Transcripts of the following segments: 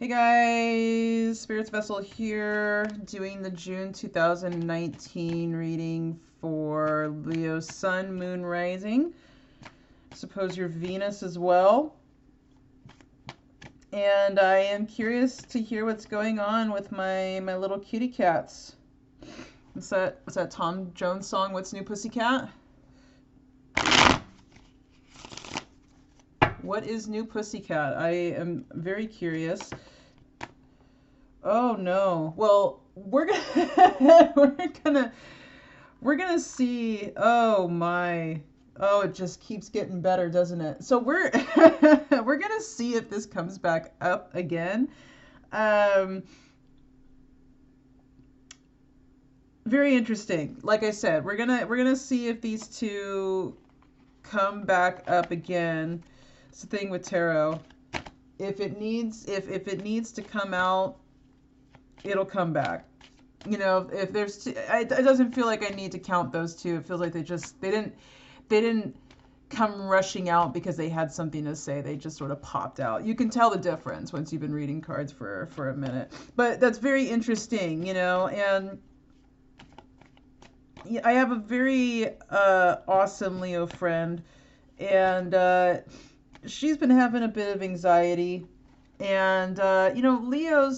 Hey guys, Spirits Vessel here, doing the June 2019 reading for Leo Sun, Moon, Rising. Suppose your Venus as well. And I am curious to hear what's going on with my little kitty cats. What's that Tom Jones song, What's New Pussycat? What is New Pussycat? I am very curious. Oh no. Well, we're gonna we're gonna see. Oh my. Oh, it just keeps getting better, doesn't it? So we're we're gonna see if this comes back up again. Very interesting. Like I said, we're gonna see if these two come back up again. It's the thing with tarot. If it needs it needs to come out, it'll come back. You know, if there's two, it doesn't feel like I need to count those two. It feels like they didn't come rushing out because they had something to say. They just sort of popped out. You can tell the difference once you've been reading cards for a minute. But that's very interesting, you know, and I have a very awesome Leo friend, and she's been having a bit of anxiety, and you know, Leo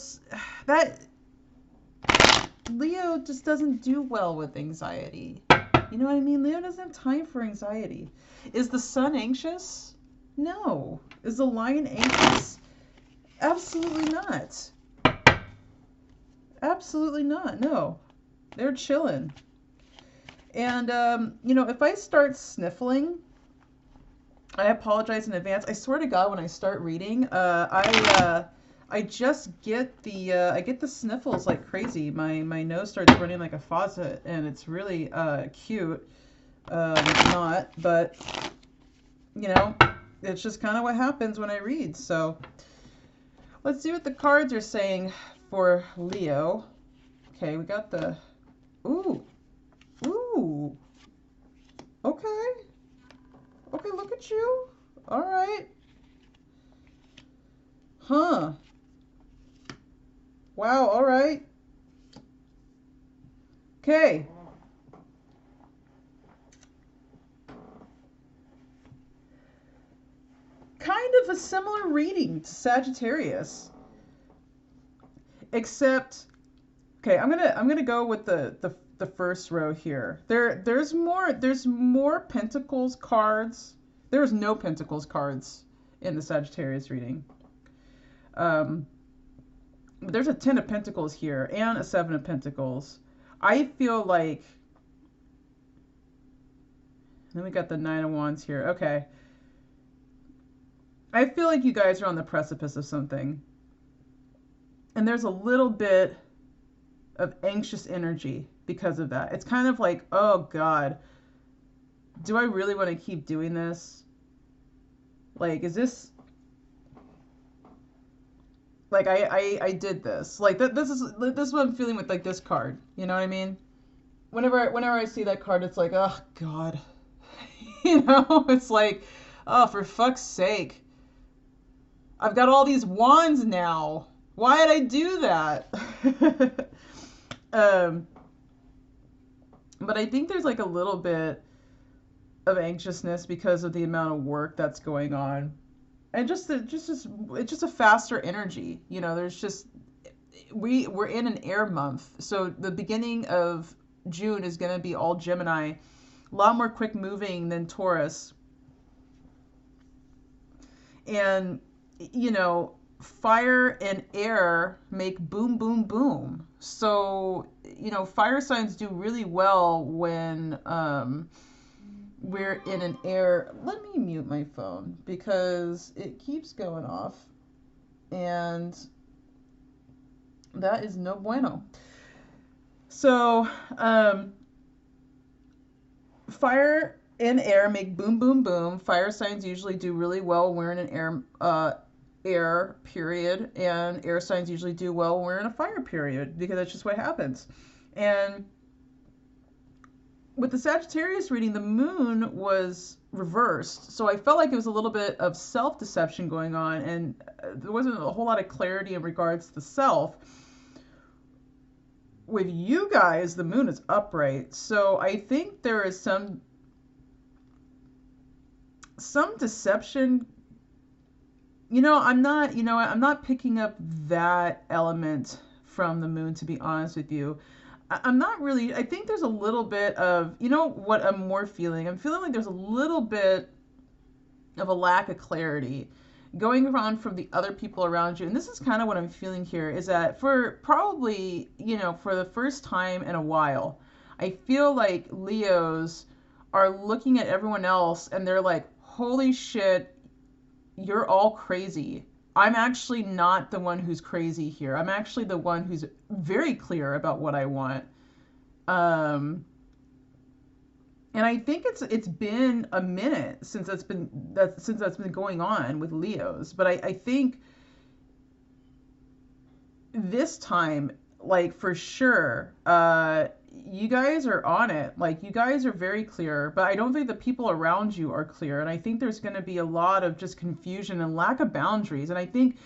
just doesn't do well with anxiety. You know what I mean? Leo doesn't have time for anxiety. Is the sun anxious? No. Is the lion anxious? Absolutely not. Absolutely not. No. They're chilling. And, you know, if I start sniffling, I apologize in advance. I swear to God, when I start reading, I just get the sniffles like crazy. My nose starts running like a faucet, and it's really cute. Not, but you know, it's just kind of what happens when I read. So let's see what the cards are saying for Leo. Okay, we got the ooh. Okay. Okay, look at you. All right. Huh. Wow, all right. Okay. Kind of a similar reading to Sagittarius. Except, okay, I'm gonna go with the first row here. There's more Pentacles cards. There's no Pentacles cards in the Sagittarius reading. But there's a Ten of Pentacles here and a Seven of Pentacles. I feel like, then we got the Nine of Wands here. Okay. I feel like you guys are on the precipice of something. And there's a little bit of anxious energy because of that. It's kind of like, oh God, do I really want to keep doing this? Like, is this, like, I did this. Like, this is what I'm feeling with, like, this card. You know what I mean? Whenever I see that card, it's like, oh God. You know, it's like, oh, for fuck's sake. I've got all these wands now. Why did I do that? But I think there's like a little bit of anxiousness because of the amount of work that's going on, and it's just a faster energy. You know, there's just we're in an air month, so the beginning of June is going to be all Gemini, a lot more quick moving than Taurus, and you know, fire and air make boom, boom, boom. So, you know, fire signs do really well when we're in an air. Let me mute my phone because it keeps going off. And that is no bueno. So, fire and air make boom, boom, boom. Fire signs usually do really well when we're in an air period, and air signs usually do well when we're in a fire period because that's just what happens. And with the Sagittarius reading, the moon was reversed. So I felt like it was a little bit of self-deception going on, and there wasn't a whole lot of clarity in regards to the self. With you guys, the moon is upright. So I think there is some deception. I'm not picking up that element from the moon, to be honest with you. I'm not really, I think there's a little bit of, what I'm more feeling? I'm feeling like there's a little bit of a lack of clarity going around from the other people around you. And this is kind of what I'm feeling here, is that for probably, for the first time in a while, I feel like Leos are looking at everyone else and they're like, holy shit, you're all crazy. I'm actually not the one who's crazy here. I'm actually the one who's very clear about what I want. And I think it's been a minute since that's been going on with Leos. But I think this time, like, for sure, you guys are on it. Like, you guys are very clear, but I don't think the people around you are clear. And I think there's going to be a lot of just confusion and lack of boundaries. And I think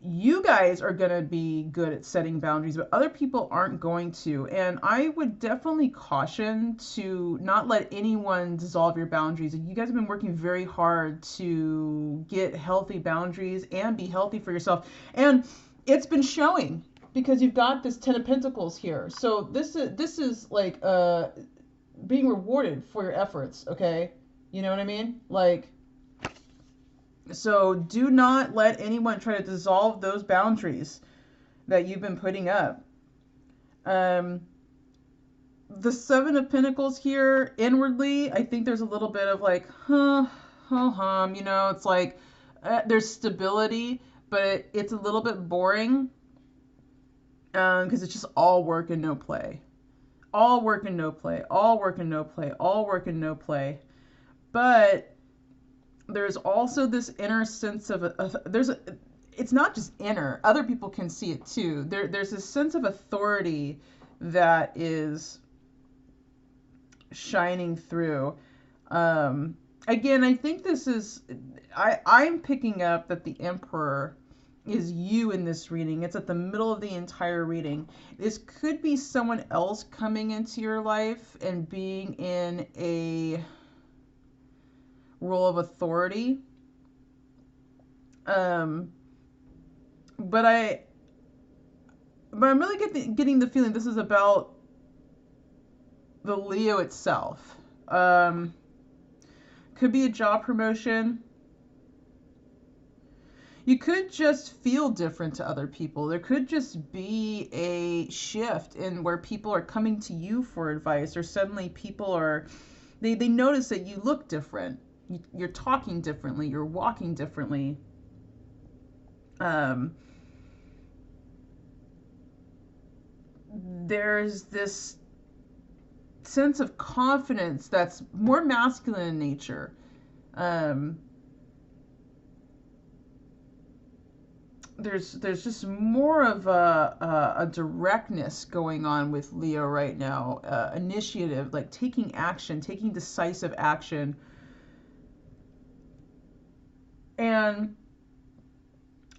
you guys are going to be good at setting boundaries, but other people aren't going to. And I would definitely caution to not let anyone dissolve your boundaries. You guys have been working very hard to get healthy boundaries and be healthy for yourself. And it's been showing, because you've got this Ten of Pentacles here. So this is like being rewarded for your efforts, okay? You know what I mean? Like, so do not let anyone try to dissolve those boundaries that you've been putting up. The Seven of Pentacles here, inwardly, I think there's a little bit of like, it's like there's stability, but it's a little bit boring. Because it's just all work and no play. All work and no play. All work and no play. All work and no play. But there's also this inner sense of it's not just inner. Other people can see it too. There's this sense of authority that is shining through. Again, I think this is, I'm picking up that the Emperor is you in this reading. It's at the middle of the entire reading. This could be someone else coming into your life and being in a role of authority. But I'm really getting the feeling this is about the Leo itself. Could be a job promotion. You could just feel different to other people. There could just be a shift in where people are coming to you for advice, or suddenly people are, they notice that you look different. You're talking differently. You're walking differently. There's this sense of confidence that's more masculine in nature. There's just more of a directness going on with Leo right now. Initiative, like taking action, taking decisive action. And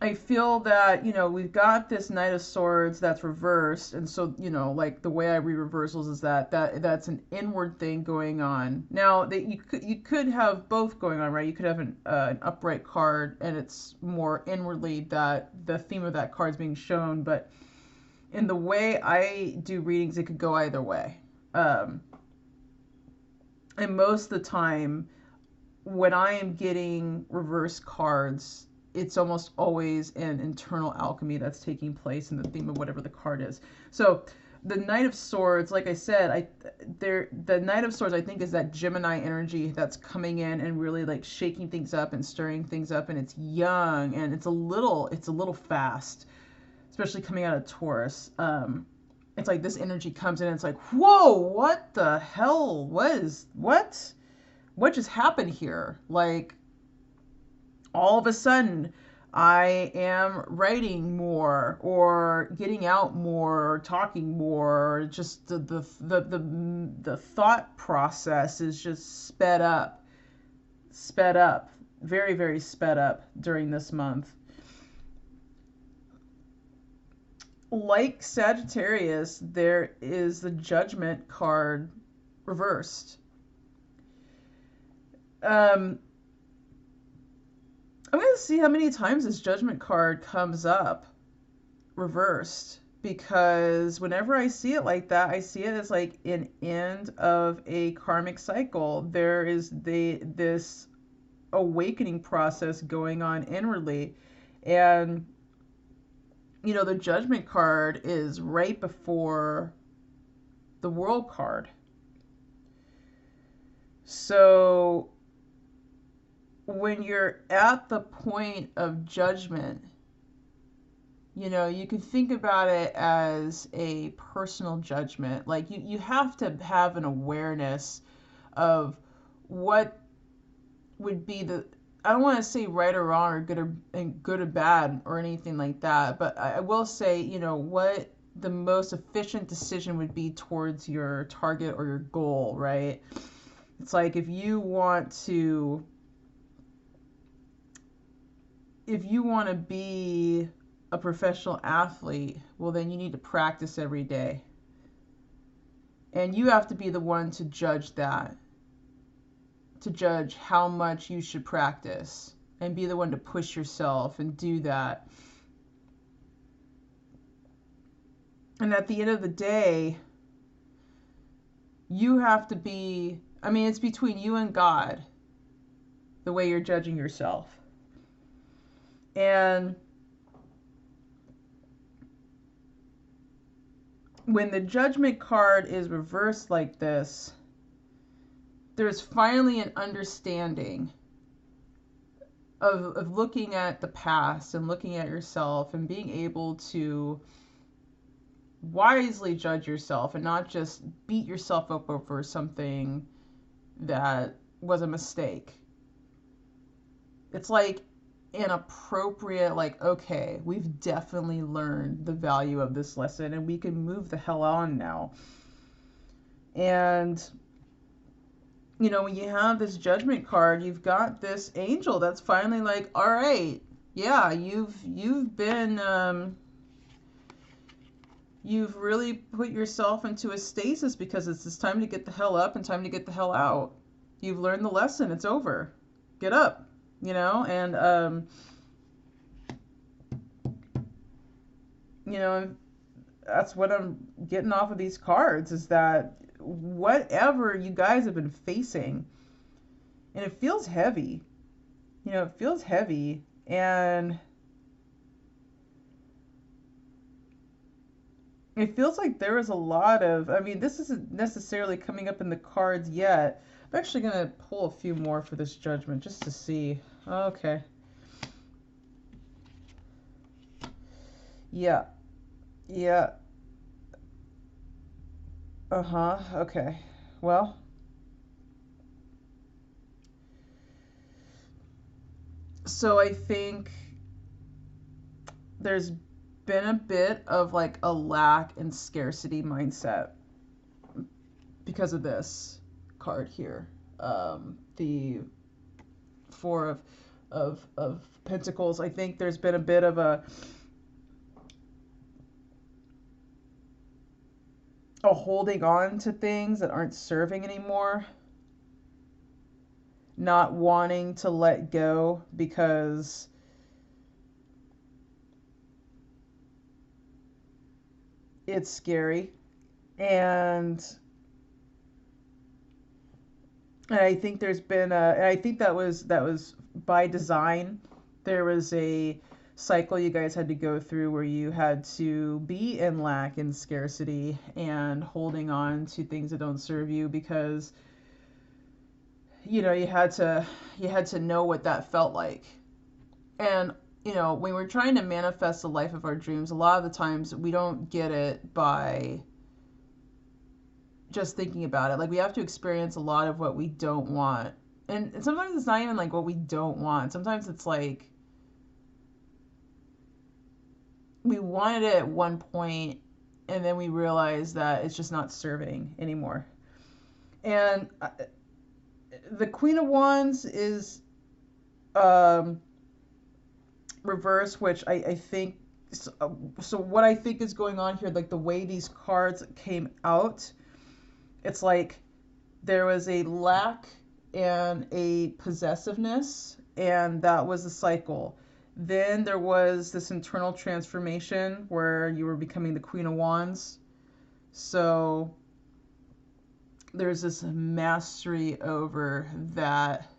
I feel that, we've got this Knight of Swords that's reversed. And so, like the way I read reversals is that's an inward thing going on. Now, you could have both going on, right? You could have an upright card and it's more inwardly that the theme of that card is being shown. But in the way I do readings, it could go either way. And most of the time, when I am getting reverse cards, it's almost always an internal alchemy that's taking place in the theme of whatever the card is. So the Knight of Swords, like I said, the Knight of Swords, I think, is that Gemini energy that's coming in and really like shaking things up and stirring things up, and it's young and it's a little fast, especially coming out of Taurus. It's like this energy comes in and it's like, whoa, what the hell? What just happened here? Like, all of a sudden, I am writing more, or getting out more, or talking more, or just the thought process is just sped up. sped up, very, very sped up during this month. Like Sagittarius, there is the Judgment card reversed. I'm going to see how many times this Judgment card comes up reversed, because whenever I see it like that, I see it as like an end of a karmic cycle. There is this awakening process going on inwardly, and the Judgment card is right before the World card. So when you're at the point of judgment, you can think about it as a personal judgment. Like you have to have an awareness of what would be I don't want to say right or wrong or good or bad or anything like that, but I will say, what the most efficient decision would be towards your target or your goal, right? It's like if you want to be a professional athlete, well, then you need to practice every day. And you have to be the one to judge that, to judge how much you should practice, and be the one to push yourself and do that. And at the end of the day, you have to be, it's between you and God, the way you're judging yourself. And when the Judgment card is reversed like this, there's finally an understanding of looking at the past and looking at yourself and being able to wisely judge yourself and not just beat yourself up over something that was a mistake. It's like an appropriate, like, okay, we've definitely learned the value of this lesson and we can move the hell on now. And when you have this Judgment card, you've got this angel that's finally like, all right, yeah, you've been you've really put yourself into a stasis because it's time to get the hell up and time to get the hell out. You've learned the lesson. It's over. Get up. And that's what I'm getting off of these cards, is that whatever you guys have been facing, and it feels heavy, and it feels like there is a lot of, this isn't necessarily coming up in the cards yet. I'm actually going to pull a few more for this Judgment just to see. Okay. Yeah. Okay. Well, so I think there's been a bit of like a lack and scarcity mindset because of this card here. The Four of Pentacles. I think there's been a bit of a holding on to things that aren't serving anymore, not wanting to let go because it's scary. And I think there's been and I think that was by design. There was a cycle you guys had to go through where you had to be in lack and scarcity and holding on to things that don't serve you, because you had to know what that felt like. And when we're trying to manifest the life of our dreams, a lot of the times we don't get it by just thinking about it. Like, we have to experience a lot of what we don't want. And sometimes it's not even like what we don't want. Sometimes it's like we wanted it at one point and then we realize that it's just not serving anymore. And the Queen of Wands is um, reverse, which I think. So what I think is going on here, like the way these cards came out, it's like there was a lack and a possessiveness, and that was a cycle. Then there was this internal transformation where you were becoming the Queen of Wands. So there's this mastery over that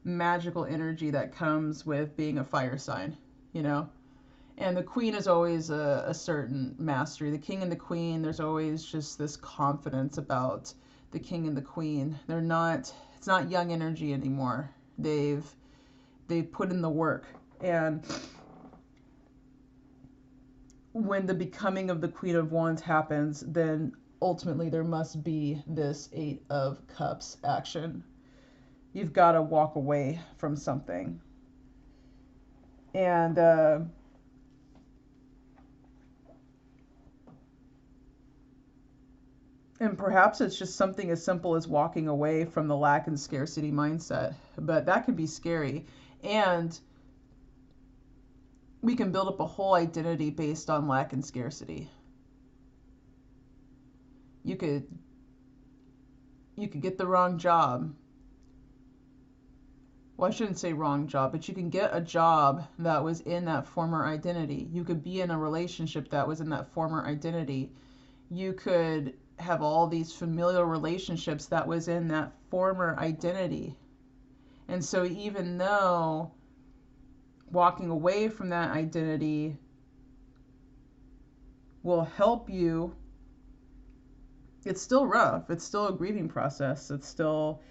magical energy that comes with being a fire sign, you know? And the queen is always a certain mastery. The king and the queen, there's always just this confidence about the king and the queen. They're not, it's not young energy anymore. They've put in the work. And when the becoming of the Queen of Wands happens, then ultimately there must be this Eight of Cups action. You've got to walk away from something. And perhaps it's just something as simple as walking away from the lack and scarcity mindset. But that could be scary. And we can build up a whole identity based on lack and scarcity. You could get the wrong job. Well, I shouldn't say wrong job, but you can get a job that was in that former identity. You could be in a relationship that was in that former identity. You could have all these familial relationships that was in that former identity. And so even though walking away from that identity will help you, it's still rough. It's still a grieving process. It's still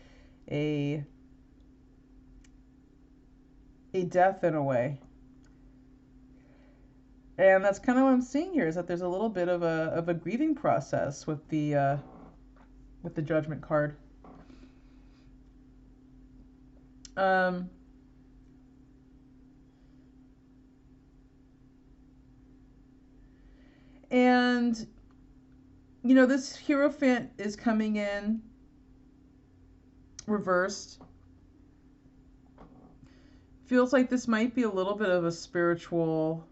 a death in a way. And that's kind of what I'm seeing here, is that there's a little bit of a grieving process with the Judgment card. And you know, this Hierophant is coming in reversed. Feels like this might be a little bit of a spiritual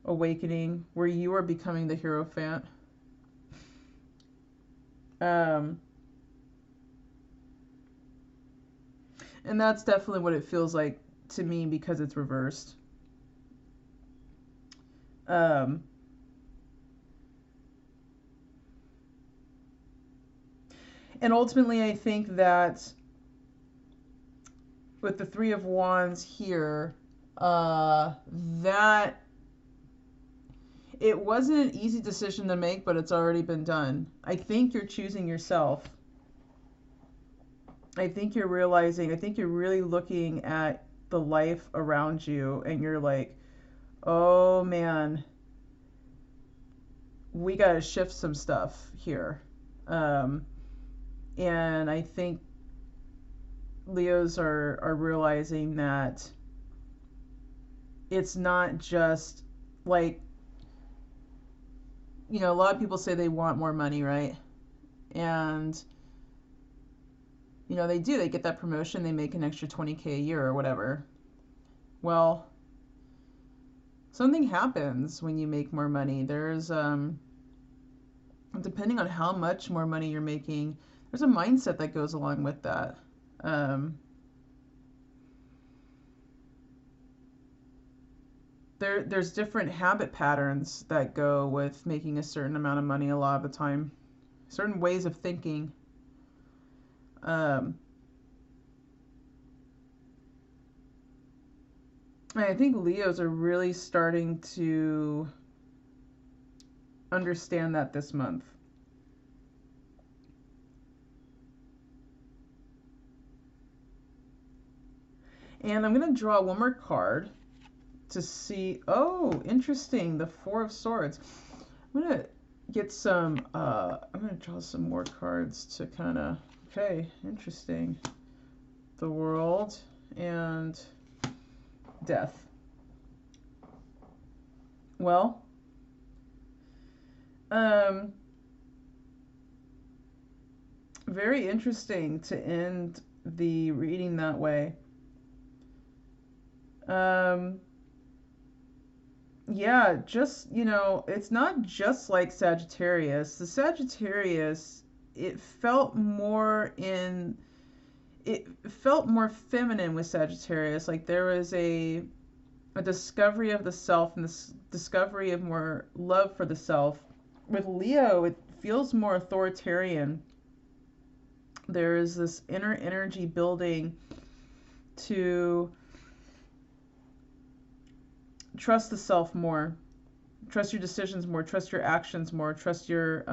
awakening where you are becoming the Hierophant. And that's definitely what it feels like to me because it's reversed. And ultimately, I think that with the Three of Wands here, that it wasn't an easy decision to make, but it's already been done. I think you're choosing yourself. I think you're realizing, I think you're really looking at the life around you and you're like, oh man, we got to shift some stuff here. And I think Leos are realizing that it's not just like, you know, a lot of people say they want more money, right? And, you know, they do. They get that promotion, they make an extra 20K a year or whatever. Well, something happens when you make more money. There's, depending on how much more money you're making, there's a mindset that goes along with that. There's different habit patterns that go with making a certain amount of money a lot of the time. Certain ways of thinking. And I think Leos are really starting to understand that this month. And I'm going to draw one more card to see. Oh, interesting. The Four of Swords. I'm going to get some, I'm going to draw some more cards to kind of, okay, interesting. The World and Death. Well, Very interesting to end the reading that way. Um, yeah, just, it's not just like Sagittarius. The Sagittarius, it felt more in, it felt more feminine with Sagittarius. Like there was a discovery of the self and this discovery of more love for the self. With Leo, it feels more authoritarian. There is this inner energy building to trust the self more, trust your decisions more, trust your actions more, trust your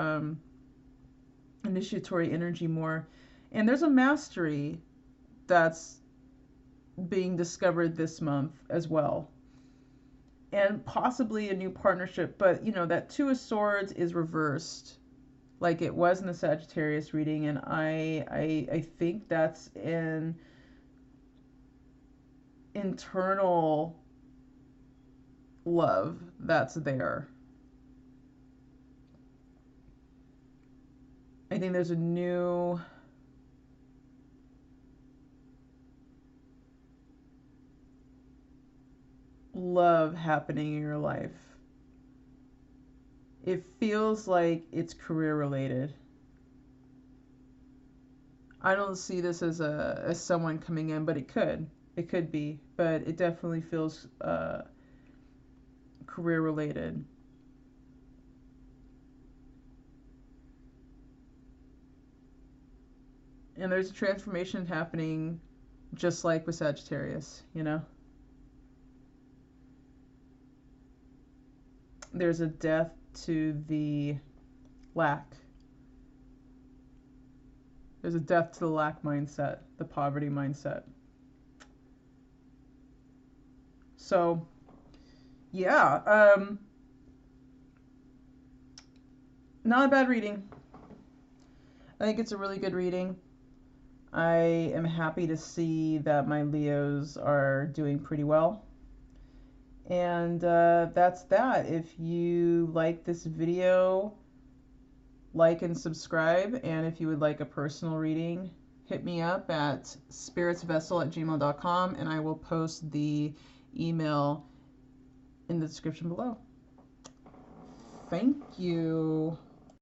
initiatory energy more. And there's a mastery that's being discovered this month as well. And possibly a new partnership, but that Two of Swords is reversed like it was in the Sagittarius reading, and I think that's an internal love that's there. I think there's a new love happening in your life. It feels like it's career related. I don't see this as someone coming in, but it could be, but it definitely feels career related. And there's a transformation happening just like with Sagittarius, There's a death to the lack. There's a death to the lack mindset, the poverty mindset. So, yeah, not a bad reading. I think it's a really good reading. I am happy to see that my Leos are doing pretty well. And that's that. If you like this video, like and subscribe. And if you would like a personal reading, hit me up at spiritsvessel@gmail.com, and I will post the email in the description below. Thank you.